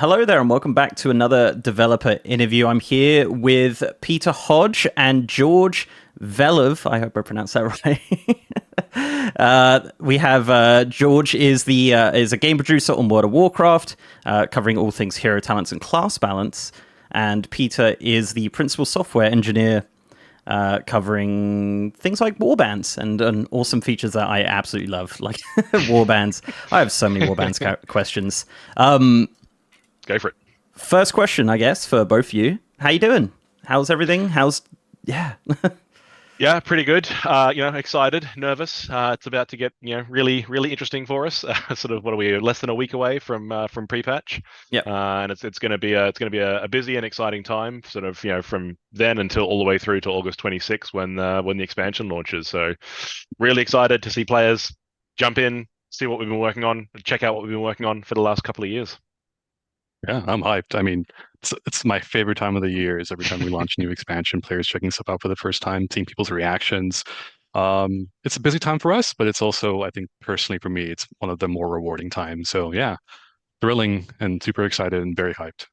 Hello there, and welcome back to another developer interview. I'm here with Peter Hodge and George Velev. I hope I pronounced that right. We have George is a game producer on World of Warcraft, covering all things hero talents and class balance, and Peter is the principal software engineer, covering things like Warbands and awesome features that I absolutely love, like Warbands. I have so many Warbands questions. Go for it. First question, I guess, for both of you. How you doing? How's everything? Yeah. Yeah, pretty good. Excited, nervous. It's about to get really, really interesting for us. Sort of, what are we? Less than a week away from pre-patch, Yep. and it's going to be a busy and exciting time. Sort of from then until all the way through to August 26th when the expansion launches. So, really excited to see players jump in, see what we've been working on, check out what we've been working on for the last couple of years. Yeah, I'm hyped. I mean, it's my favorite time of the year is every time we launch a new expansion, players checking stuff out for the first time, seeing people's reactions. It's a busy time for us, but it's also, I think personally for me, it's one of the more rewarding times. So yeah, thrilling and super excited and very hyped.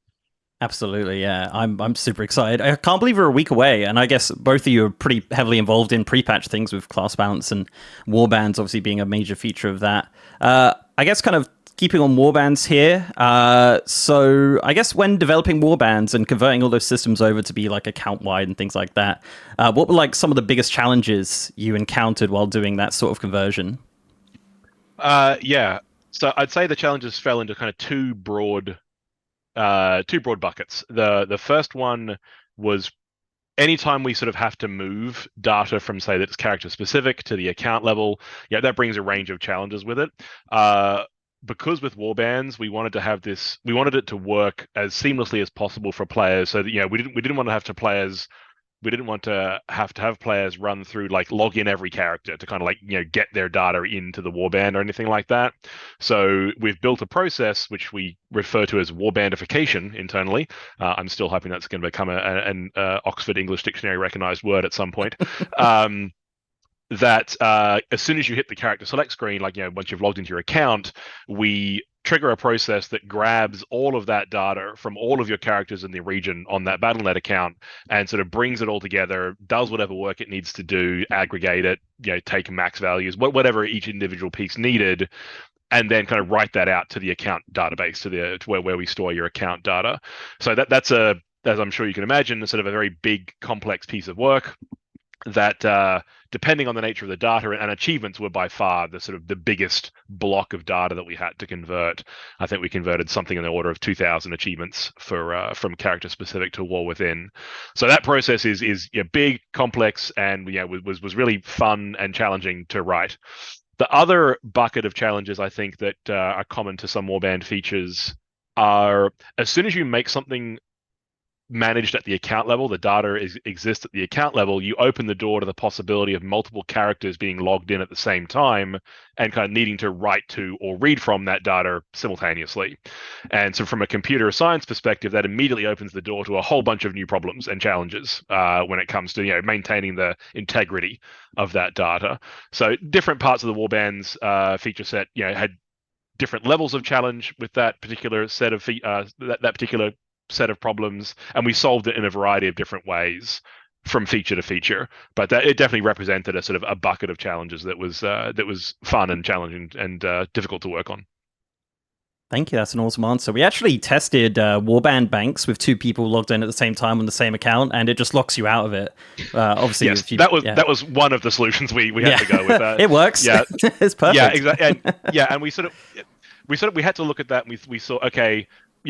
Absolutely, yeah. I'm super excited. I can't believe we're a week away, and I guess both of you are pretty heavily involved in pre-patch things with class balance and warbands obviously being a major feature of that. I guess kind of keeping on warbands here. So I guess when developing warbands and converting all those systems over to be like account wide and things like that, what were like some of the biggest challenges you encountered while doing that sort of conversion? Yeah. So I'd say the challenges fell into kind of two broad buckets. The first one was anytime we sort of have to move data from, say, that's character specific to the account level, that brings a range of challenges with it. Because with warbands, we wanted it to work as seamlessly as possible for players, so that we didn't want to have players run through, like, log in every character to kind of, like, get their data into the warband or anything like that. So we've built a process which we refer to as warbandification internally. I'm still hoping that's going to become an Oxford English Dictionary recognized word at some point. That as soon as you hit the character select screen, like, once you've logged into your account, we trigger a process that grabs all of that data from all of your characters in the region on that Battle.net account and sort of brings it all together, does whatever work it needs to do, aggregate it, take max values, whatever each individual piece needed, and then kind of write that out to the account database, to where we store your account data. So that's as I'm sure you can imagine, sort of a very big, complex piece of work that, depending on the nature of the data, and achievements were by far the biggest block of data that we had to convert. I think we converted something in the order of 2,000 achievements from character specific to war within. So that process is big, complex, and was really fun and challenging to write. The other bucket of challenges, I think, that are common to some warband features are, as soon as you make something managed at the account level, the data exists at the account level, you open the door to the possibility of multiple characters being logged in at the same time and kind of needing to write to or read from that data simultaneously. And so from a computer science perspective, that immediately opens the door to a whole bunch of new problems and challenges when it comes to maintaining the integrity of that data. So different parts of the Warbands feature set had different levels of challenge with that particular set of that particular set of problems, and we solved it in a variety of different ways from feature to feature. But it definitely represented a sort of a bucket of challenges that was fun and challenging and difficult to work on. Thank you. That's an awesome answer. We actually tested warband banks with two people logged in at the same time on the same account, and it just locks you out of it. Obviously, yes, that was one of the solutions we had to go with. It works. Yeah, it's perfect. Yeah, exactly. And we had to look at that, and we saw, okay,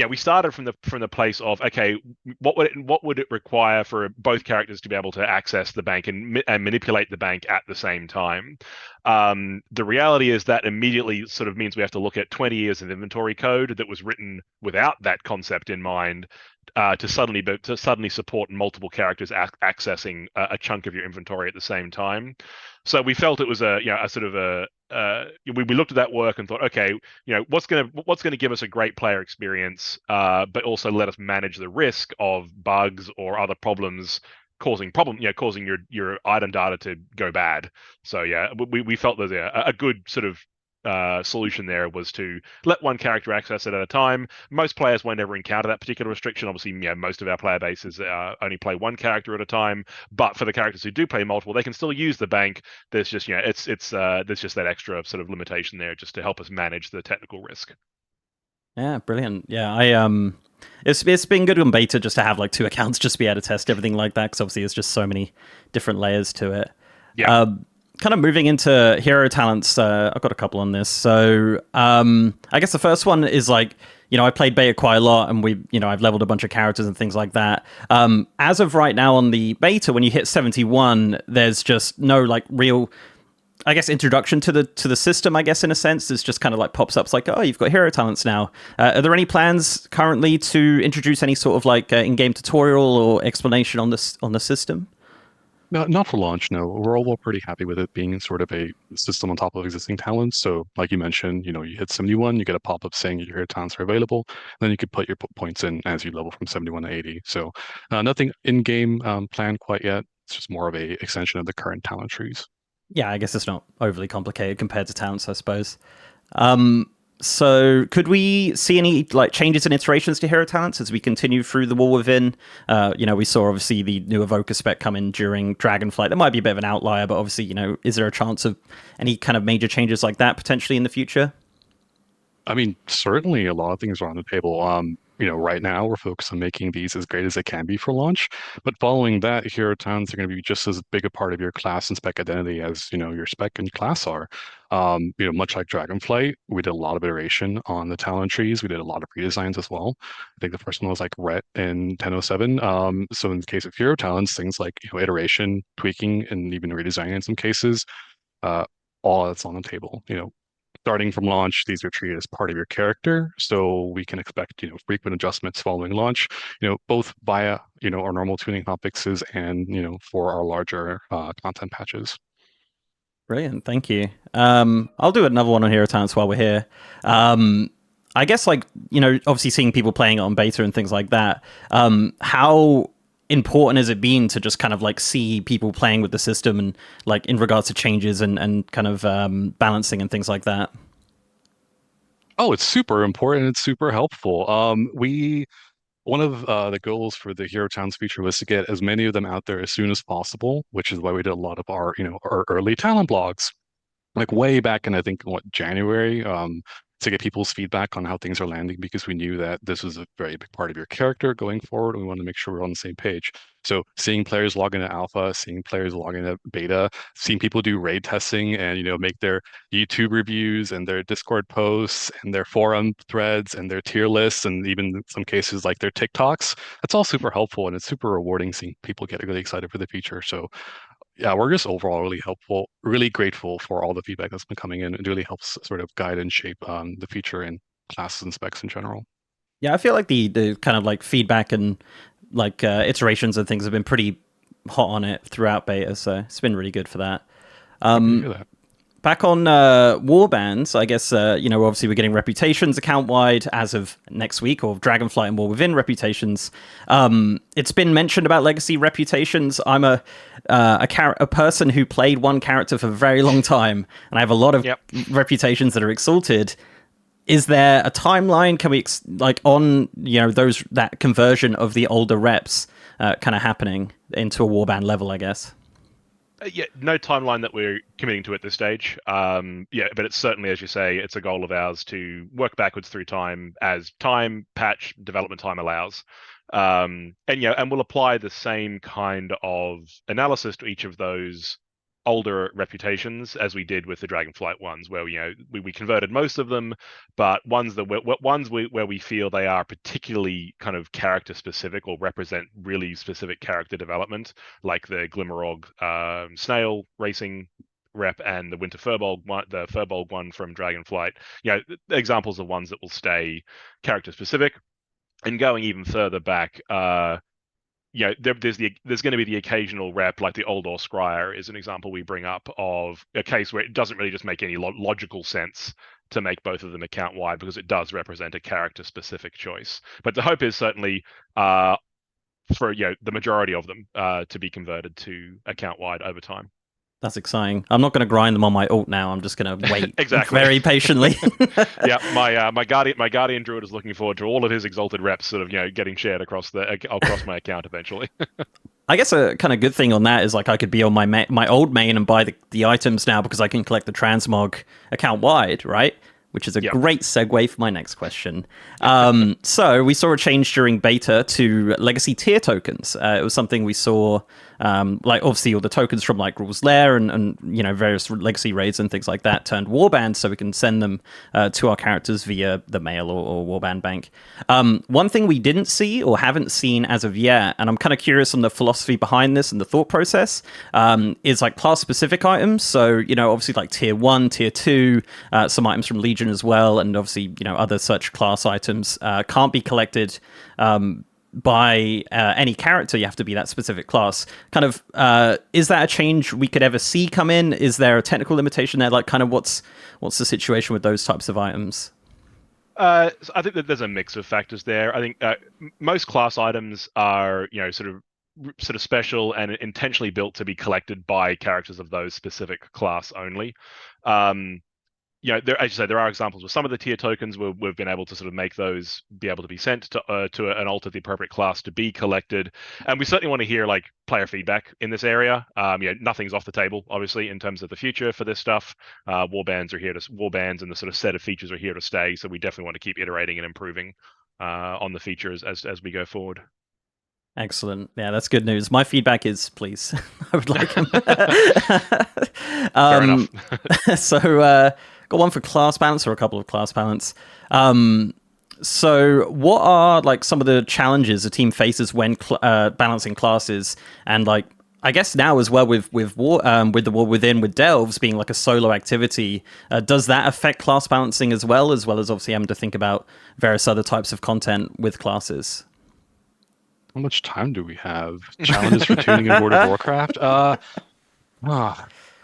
we started from the place of, okay, what would it require for both characters to be able to access the bank and manipulate the bank at the same time? The reality is that immediately sort of means we have to look at 20 years of inventory code that was written without that concept in mind, to suddenly support multiple characters accessing a chunk of your inventory at the same time. So we felt it was a sort of a we looked at that work and thought, okay, what's gonna give us a great player experience, but also let us manage the risk of bugs or other problems causing your item data to go bad. So we felt there's a good sort of solution there was to let one character access it at a time. Most players won't ever encounter that particular restriction. Obviously, most of our player bases only play one character at a time. But for the characters who do play multiple, they can still use the bank. There's just there's just that extra sort of limitation there, just to help us manage the technical risk. Yeah, brilliant. Yeah, it's been good on beta just to have like 2 accounts just to be able to test everything like that, because obviously there's just so many different layers to it. Yeah. Kind of moving into hero talents, I've got a couple on this. So I guess the first one is like, I played beta quite a lot, and I've leveled a bunch of characters and things like that. As of right now on the beta, when you hit 71, there's just no like real, I guess, introduction to the system, I guess, in a sense. It's just kind of like pops up. It's like, oh, you've got hero talents now. Are there any plans currently to introduce any sort of like in-game tutorial or explanation on the system? No, not for launch, no. We're all pretty happy with it being sort of a system on top of existing talents. So, like you mentioned, you hit 71, you get a pop-up saying your talents are available. Then you could put your points in as you level from 71 to 80. So, nothing in-game planned quite yet. It's just more of a extension of the current talent trees. Yeah, I guess it's not overly complicated compared to talents, I suppose. So could we see any like changes and iterations to hero talents as we continue through the War Within? We saw obviously the new Evoker spec come in during Dragonflight. That might be a bit of an outlier, but obviously, is there a chance of any kind of major changes like that potentially in the future? I mean, certainly a lot of things are on the table. Right now we're focused on making these as great as they can be for launch. But following that, hero talents are going to be just as big a part of your class and spec identity as your spec and class are. Much like Dragonflight, we did a lot of iteration on the talent trees. We did a lot of redesigns as well. I think the first one was like Ret in 1007. So in the case of hero talents, things like iteration, tweaking, and even redesigning in some cases, all that's on the table. Starting from launch, these are treated as part of your character, so we can expect frequent adjustments following launch, both via our normal tuning hotfixes and for our larger content patches. Brilliant, thank you. I'll do another one on hero talents while we're here. I guess obviously seeing people playing it on beta and things like that. How important has it been to just kind of like see people playing with the system and like in regards to changes and kind of balancing and things like that? Oh, it's super important. It's super helpful. One of the goals for the Hero Towns feature was to get as many of them out there as soon as possible, which is why we did a lot of our early talent blogs, like way back in, I think, January, to get people's feedback on how things are landing, because we knew that this was a very big part of your character going forward, and we wanted to make sure we're on the same page. So seeing players log into alpha, seeing players log into beta, seeing people do raid testing and make their YouTube reviews and their Discord posts and their forum threads and their tier lists, and even in some cases like their TikToks, that's all super helpful, and it's super rewarding seeing people get really excited for the feature. So yeah, we're just overall really grateful for all the feedback that's been coming in. It really helps sort of guide and shape the feature and classes and specs in general. Yeah, I feel like the kind of like feedback and like iterations and things have been pretty hot on it throughout beta, so it's been really good for that. Back on Warbands, I guess, obviously we're getting reputations account-wide as of next week, or Dragonflight and War Within reputations. It's been mentioned about legacy reputations. I'm a person who played one character for a very long time, and I have a lot of reputations that are exalted. Is there a timeline? Can we, on, that conversion of the older reps kind of happening into a Warband level, I guess? Yeah, no timeline that we're committing to at this stage. But it's certainly, as you say, it's a goal of ours to work backwards through time as time, patch, development time allows. And we'll apply the same kind of analysis to each of those older reputations as we did with the Dragonflight ones, where we converted most of them, but where we feel they are particularly kind of character specific or represent really specific character development, like the Glimmerog snail racing rep and the Winter Furbolg one from Dragonflight. Examples of ones that will stay character specific. And going even further back, there's going to be the occasional rep, like the Oldor Scryer is an example we bring up of a case where it doesn't really just make any logical sense to make both of them account wide, because it does represent a character specific choice. But the hope is certainly for the majority of them to be converted to account wide over time. That's exciting. I'm not going to grind them on my ult now. I'm just going to wait Exactly. very patiently. Yeah, my guardian druid is looking forward to all of his exalted reps sort of getting shared across my account eventually. I guess a kind of good thing on that is like I could be on my old main and buy the items now because I can collect the transmog account wide, right? Which is a Yep. great segue for my next question. So we saw a change during beta to legacy tier tokens. It was something we saw, like obviously all the tokens from like Rules Lair and various legacy raids and things like that turned Warbands, so we can send them to our characters via the mail or Warband bank. One thing we didn't see or haven't seen as of yet, and I'm kind of curious on the philosophy behind this and the thought process, is like class specific items. So obviously like tier 1, tier 2, some items from Legion as well, and obviously other such class items can't be collected by any character. You have to be that specific class. Kind of is that a change we could ever see come in? Is there a technical limitation there? Like kind of what's the situation with those types of items? So I think that there's a mix of factors there. I think most class items are sort of special and intentionally built to be collected by characters of those specific class only. As you say, there are examples with some of the tier tokens where we've been able to sort of make those be able to be sent to an alt of the appropriate class to be collected, and we certainly want to hear like player feedback in this area. Nothing's off the table, obviously, in terms of the future for this stuff. Warbands and the sort of set of features are here to stay, so we definitely want to keep iterating and improving on the features as we go forward. Excellent. Yeah, that's good news. My feedback is, please, I would like them. Fair enough. So, got one for class balance or a couple of class balance. So, what are like some of the challenges a team faces when balancing classes? And like, I guess now as well with the War Within with Delves being like a solo activity, does that affect class balancing as well as obviously having to think about various other types of content with classes? How much time do we have? Challenges for tuning in World of Warcraft?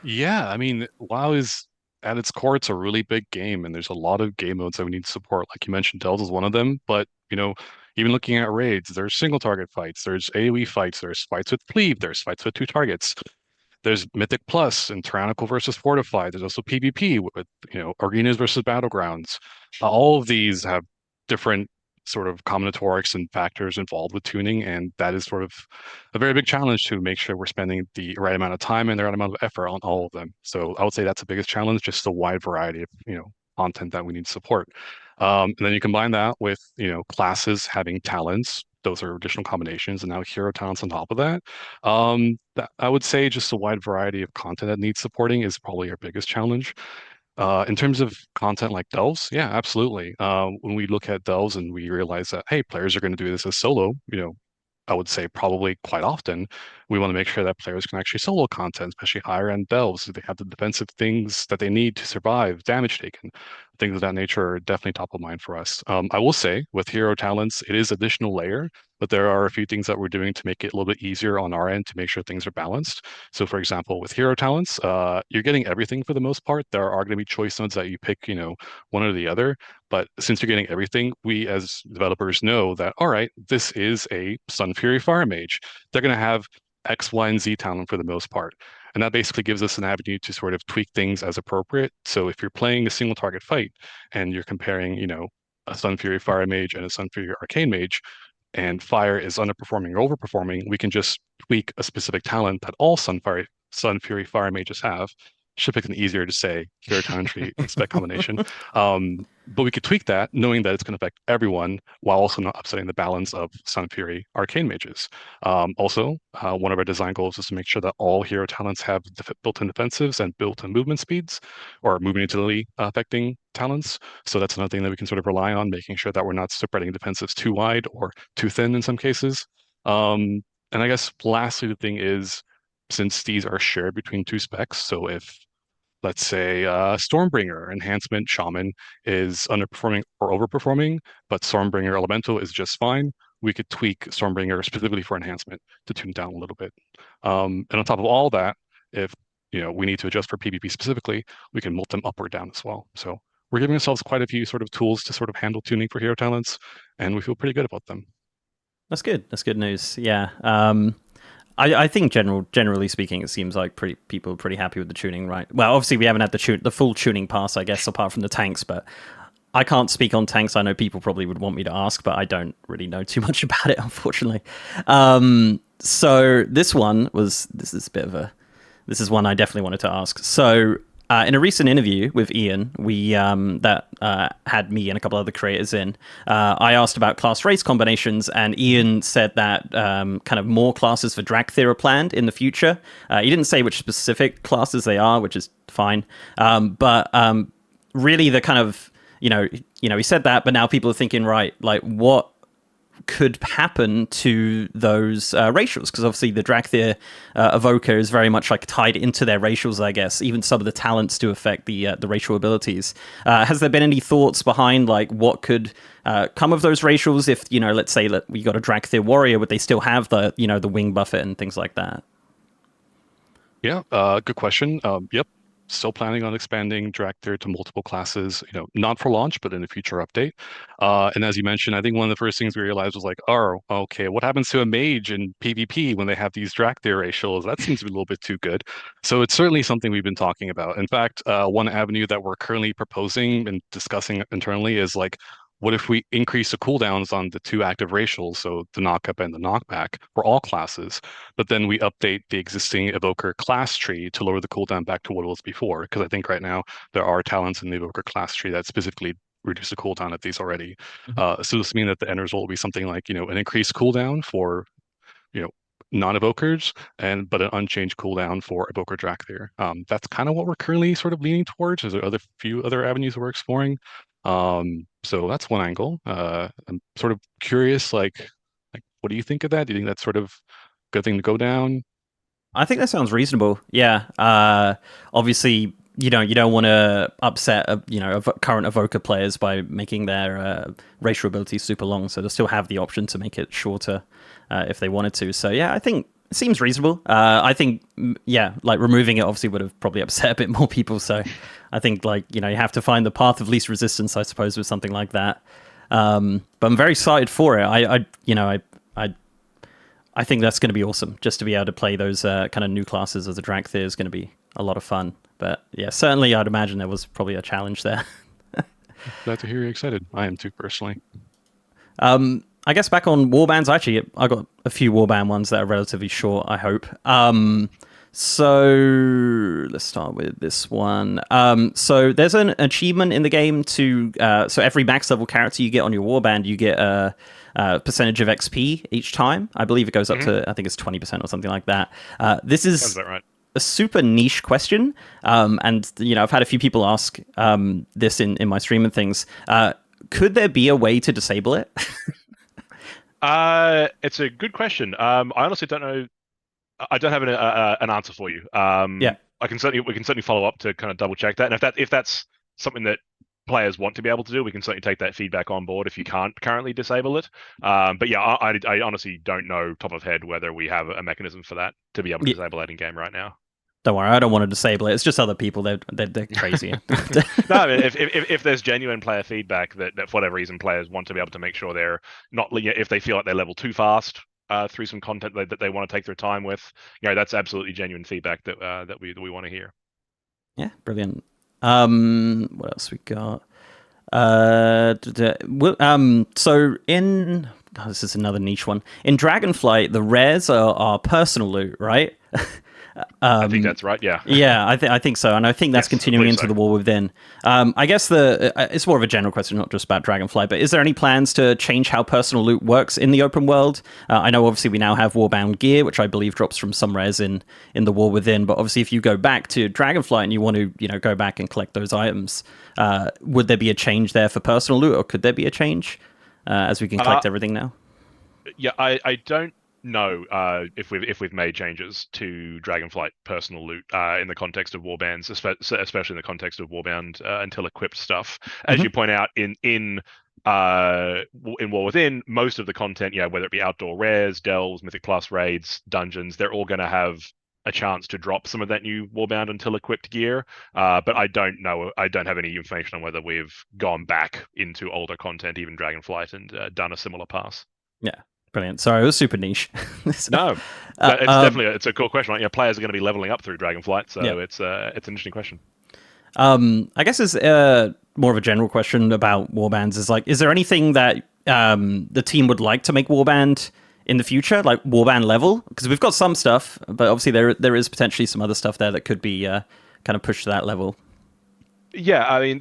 Yeah, I mean, WoW is at its core, it's a really big game, and there's a lot of game modes that we need to support. Like you mentioned, Delves is one of them, but even looking at raids, there's single target fights, there's AoE fights, there's fights with cleave, there's fights with two targets. There's Mythic Plus and Tyrannical versus Fortified. There's also PvP with arenas versus battlegrounds. All of these have different sort of combinatorics and factors involved with tuning, and that is sort of a very big challenge to make sure we're spending the right amount of time and the right amount of effort on all of them. So I would say that's the biggest challenge, just the wide variety of content that we need to support. And then you combine that with classes having talents. Those are additional combinations, and now hero talents on top of that. I would say just a wide variety of content that needs supporting is probably our biggest challenge. In terms of content like Delves, yeah, absolutely. When we look at Delves and we realize that, hey, players are going to do this as solo, I would say probably quite often, we want to make sure that players can actually solo content, especially higher end Delves. So they have the defensive things that they need to survive, damage taken, things of that nature are definitely top of mind for us. I will say with hero talents, it is additional layer, but there are a few things that we're doing to make it a little bit easier on our end to make sure things are balanced. So for example, with hero talents, you're getting everything for the most part. There are going to be choice nodes that you pick, one or the other. But since you're getting everything, we as developers know that, all right, this is a Sun Fury Fire Mage. They're going to have X, Y, and Z talent for the most part. And that basically gives us an avenue to sort of tweak things as appropriate. So if you're playing a single target fight and you're comparing, a Sun Fury Fire Mage and a Sun Fury Arcane Mage, and Fire is underperforming or overperforming, we can just tweak a specific talent that all Sun Fury Fire Mages have. Should pick an easier to say hero talent tree spec combination. But we could tweak that, knowing that it's going to affect everyone while also not upsetting the balance of Sun Fury Arcane Mages. Also, one of our design goals is to make sure that all hero talents have built-in defensives and built-in movement speeds or movement utility affecting talents. So that's another thing that we can sort of rely on, making sure that we're not spreading defensives too wide or too thin in some cases. And I guess lastly, the thing is, since these are shared between two specs, so if let's say Stormbringer Enhancement Shaman is underperforming or overperforming, but Stormbringer Elemental is just fine, we could tweak Stormbringer specifically for enhancement to tune down a little bit. And on top of all that, if we need to adjust for PvP specifically, we can mult them up or down as well. So we're giving ourselves quite a few sort of tools to sort of handle tuning for hero talents, and we feel pretty good about them. That's good. That's good news. Yeah. I think generally speaking, it seems like people are pretty happy with the tuning, right? Well, obviously we haven't had the full tuning pass, I guess, apart from the tanks, but I can't speak on tanks. I know people probably would want me to ask, but I don't really know too much about it, unfortunately. So this is one I definitely wanted to ask. So in a recent interview with Ian, we that had me and a couple other creators in, I asked about class race combinations, and Ian said that kind of more classes for dracthyr are planned in the future. He didn't say which specific classes they are, which is fine. But really, the kind of he said that, but now people are thinking, right, like what could happen to those racials, because obviously the dracthyr evoker is very much like tied into their racials, I guess. Even some of the talents do affect the racial abilities. Has there been any thoughts behind like what could come of those racials if let's say that we got a dracthyr warrior, would they still have the the wing buffet and things like that? Yeah, good question. Yep, still planning on expanding dracthyr to multiple classes, not for launch, but in a future update. And as you mentioned, I think one of the first things we realized was like, oh, okay, what happens to a mage in PvP when they have these dracthyr racials? That seems to be a little bit too good. So it's certainly something we've been talking about. In fact, one avenue that we're currently proposing and discussing internally is like, what if we increase the cooldowns on the two active racials, so the knockup and the knockback for all classes, but then we update the existing evoker class tree to lower the cooldown back to what it was before? Because I think right now there are talents in the evoker class tree that specifically reduce the cooldown of these already. So this means that the end result will be something like, an increased cooldown for, you know, non-evokers, but an unchanged cooldown for evoker dracthyr. That's kind of what we're currently sort of leaning towards. There's a few other avenues we're exploring. So that's one angle. I'm sort of curious, like what do you think of that? Do you think that's sort of a good thing to go down? I think that sounds reasonable. Yeah. Obviously, you don't want to upset current evoker players by making their racial abilities super long, so they'll still have the option to make it shorter if they wanted to. So yeah, I think it seems reasonable. I think like removing it obviously would have probably upset a bit more people. So I think you have to find the path of least resistance, I suppose, with something like that. But I'm very excited for it. I think that's going to be awesome. Just to be able to play those kind of new classes as a dracthyr is going to be a lot of fun. But yeah, certainly I'd imagine there was probably a challenge there. Glad to hear you're excited. I am too, personally. I guess back on Warbands, actually, I got a few Warband ones that are relatively short, I hope. So let's start with this one. So there's an achievement in the game so every max level character you get on your Warband, you get a percentage of XP each time. I believe it goes up to, I think it's 20% or something like that. This is Sounds about right. a super niche question. And, I've had a few people ask this in my stream and things. Could there be a way to disable it? It's a good question. I honestly don't know. I don't have an answer for you. Yeah. We can certainly follow up to kind of double check that. And if that's something that players want to be able to do, we can certainly take that feedback on board if you can't currently disable it. But yeah, I honestly don't know top of head whether we have a mechanism for that to be able to disable that in game right now. Don't worry, I don't want to disable it. It's just other people. They're crazy. No, if there's genuine player feedback that for whatever reason players want to be able to make sure they're not, if they feel like they're level too fast through some content that they want to take their time with, that's absolutely genuine feedback that we want to hear. Yeah, brilliant. What else we got? So in this is another niche one. In Dragonflight, the rares are personal loot, right? I think that's right. Yeah. Yeah, I think so, and I think that's Yes, continuing into so. the War Within. I guess it's more of a general question, not just about Dragonflight. But is there any plans to change how personal loot works in the open world? I know obviously we now have Warbound gear, which I believe drops from some rares in the War Within. But obviously, if you go back to Dragonflight and you want to go back and collect those items, would there be a change there for personal loot, or could there be a change as we can collect everything now? Yeah, I don't know if we've made changes to Dragonflight personal loot in the context of Warbands, especially in the context of Warbound until equipped stuff. As you point out, in War Within, most of the content, whether it be outdoor rares, delves, mythic plus raids, dungeons, they're all going to have a chance to drop some of that new Warbound until equipped gear. But I don't know. I don't have any information on whether we've gone back into older content, even Dragonflight, and done a similar pass. Yeah. Brilliant. Sorry, it was super niche. No, it's definitely it's a cool question. Right? Players are going to be leveling up through Dragonflight, so it's an interesting question. I guess it's more of a general question about Warbands. Is there anything that the team would like to make Warband in the future, like Warband-level? Because we've got some stuff, but obviously there is potentially some other stuff there that could be kind of pushed to that level. Yeah, I mean,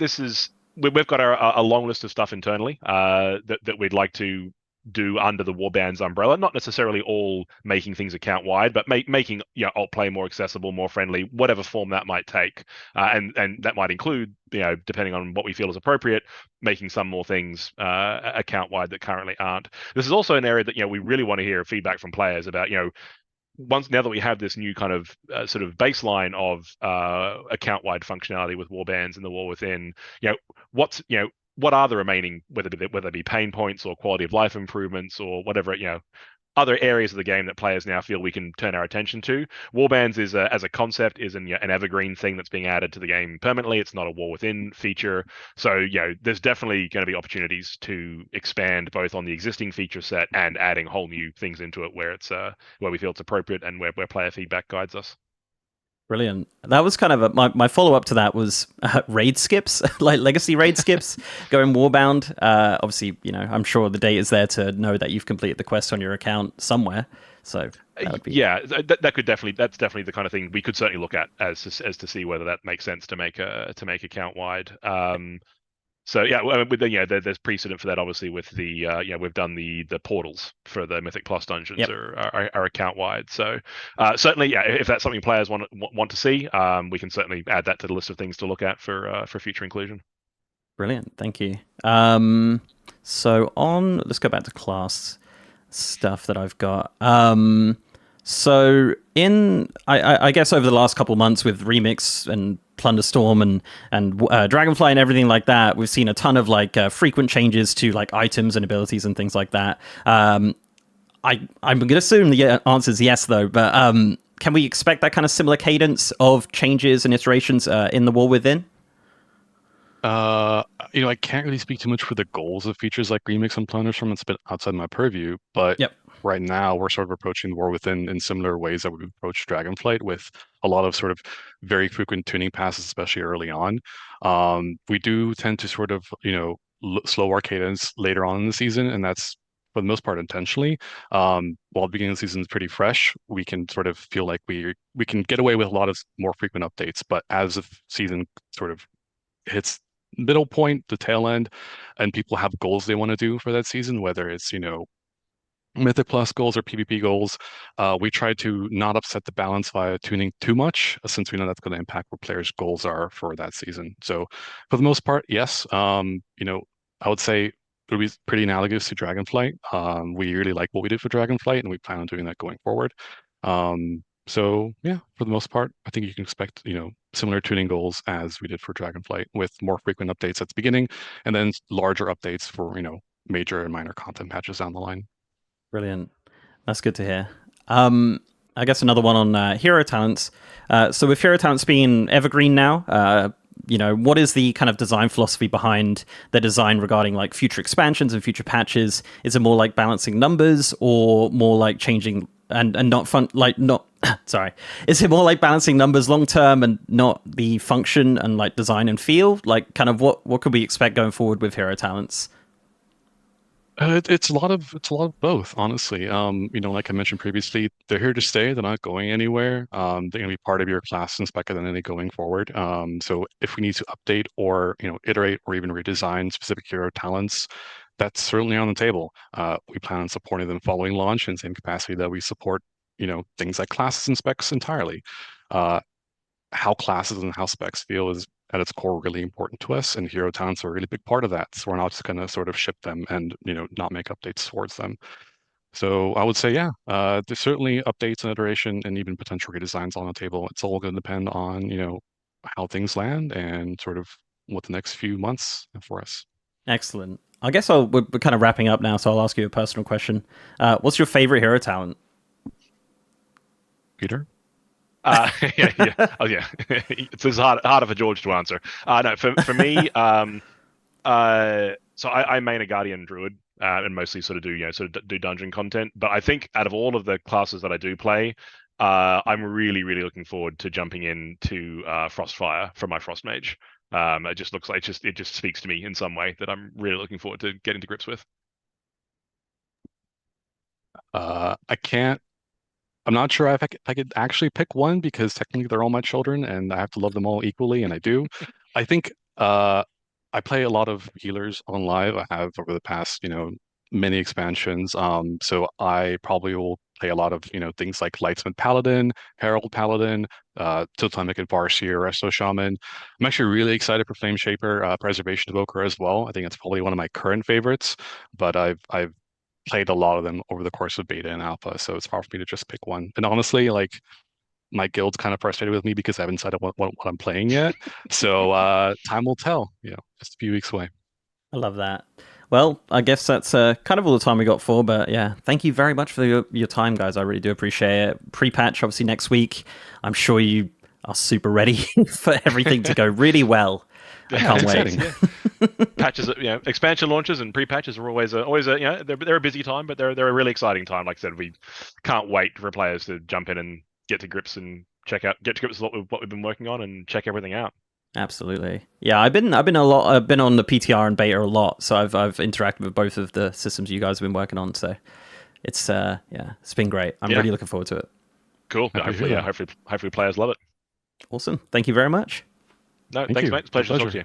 we've got a long list of stuff internally that we'd like to do under the Warbands umbrella. Not necessarily all making things account wide, but making alt play more accessible, more friendly, whatever form that might take, and that might include depending on what we feel is appropriate, making some more things account wide that currently aren't. This is also an area that we really want to hear feedback from players about. Now that we have this new kind of sort of baseline of account-wide functionality with Warbands and the War Within, what are the remaining, whether it be pain points or quality of life improvements or whatever, other areas of the game that players now feel we can turn our attention to. Warbands is as a concept is an evergreen thing that's being added to the game permanently. It's not a War Within feature. So there's definitely going to be opportunities to expand both on the existing feature set and adding whole new things into it where we feel it's appropriate and where player feedback guides us. Brilliant. That was kind of my follow-up to that was raid skips, like legacy raid skips going Warbound. Obviously, I'm sure the data is there to know that you've completed the quest on your account somewhere. So that would be... Yeah, that's definitely the kind of thing we could certainly look at as to see whether that makes sense to make account wide. So there's precedent for that. Obviously, with the we've done the portals for the Mythic Plus dungeons are account wide. So certainly, if that's something players want to see, we can certainly add that to the list of things to look at for future inclusion. Brilliant, thank you. So let's go back to class stuff that I've got. So I guess over the last couple months with Remix and Plunderstorm and Dragonfly and everything like that, we've seen a ton of frequent changes to items and abilities and things like that. I'm going to assume the answer is yes, though. But can we expect that kind of similar cadence of changes and iterations in the War Within? I can't really speak too much for the goals of features like Remix and Plunderstorm. It's a bit outside my purview, but right now we're sort of approaching the War Within in similar ways that we've approached Dragonflight, with a lot of sort of very frequent tuning passes, especially early on. We do tend to sort of, slow our cadence later on in the season, and that's for the most part intentionally. While the beginning of the season is pretty fresh, we can sort of feel like we can get away with a lot of more frequent updates. But as the season sort of hits middle point, the tail end, and people have goals they want to do for that season, whether it's Mythic Plus goals or PvP goals, we try to not upset the balance via tuning too much, since we know that's going to impact what players' goals are for that season. So for the most part, yes, I would say it would be pretty analogous to Dragonflight. We really like what we did for Dragonflight, and we plan on doing that going forward. So yeah, for the most part, I think you can expect, similar tuning goals as we did for Dragonflight, with more frequent updates at the beginning and then larger updates for, major and minor content patches down the line. Brilliant. That's good to hear. I guess another one on hero talents. So with hero talents being evergreen now, what is the kind of design philosophy behind the design regarding future expansions and future patches? Is it more like balancing numbers, or more like changing and not fun, not sorry, is it more like balancing numbers long term and not the function and design and feel? Kind of what could we expect going forward with hero talents? It's a lot of both, honestly. Like I mentioned previously, they're here to stay. They're not going anywhere. They're going to be part of your class and spec identity going forward. So if we need to update or iterate or even redesign specific hero talents, that's certainly on the table. We plan on supporting them following launch in the same capacity that we support things like classes and specs entirely. How classes and how specs feel is at its core really important to us, and hero talents are a really big part of that. So we're not just going to sort of ship them and not make updates towards them. So I would say, yeah, there's certainly updates and iteration and even potential redesigns on the table. It's all going to depend on how things land and sort of what the next few months have for us. Excellent. I guess we're kind of wrapping up now, so I'll ask you a personal question. What's your favorite hero talent? Peter? Yeah. Oh, yeah. It's harder for George to answer. No, for me, so I main a Guardian Druid and mostly sort of do dungeon content. But I think out of all of the classes that I do play, I'm really looking forward to jumping into Frostfire for my Frost Mage. It just looks like it just speaks to me in some way that I'm really looking forward to getting to grips with. I can't. I'm not sure if I could actually pick one because technically they're all my children and I have to love them all equally, and I do. I think I play a lot of healers on live. I have over the past, many expansions. So I probably will play a lot of, things like Lightsmith Paladin, Herald Paladin, Totemic Varsier, Resto Shaman. I'm actually really excited for Flame Shaper, Preservation Evoker as well. I think it's probably one of my current favorites, but I've played a lot of them over the course of beta and alpha, so it's hard for me to just pick one. And honestly, like my guild's kind of frustrated with me because I haven't decided what I'm playing yet. So time will tell. Just a few weeks away. I love that. Well, I guess that's kind of all the time we got for, but yeah, thank you very much for your time, guys. I really do appreciate it. Pre-patch, obviously, next week. I'm sure you are super ready for everything to go really well. I can't wait. Patches, expansion launches and pre-patches are always they're a busy time, but they're a really exciting time. Like I said, we can't wait for players to jump in and get to grips with what we've been working on and check everything out. Absolutely. Yeah, I've been on the PTR and beta a lot, so I've interacted with both of the systems you guys have been working on. So it's it's been great. I'm really looking forward to it. Cool. Hopefully players love it. Awesome. Thank you very much. No, thanks, mate. It's a pleasure to talk to you.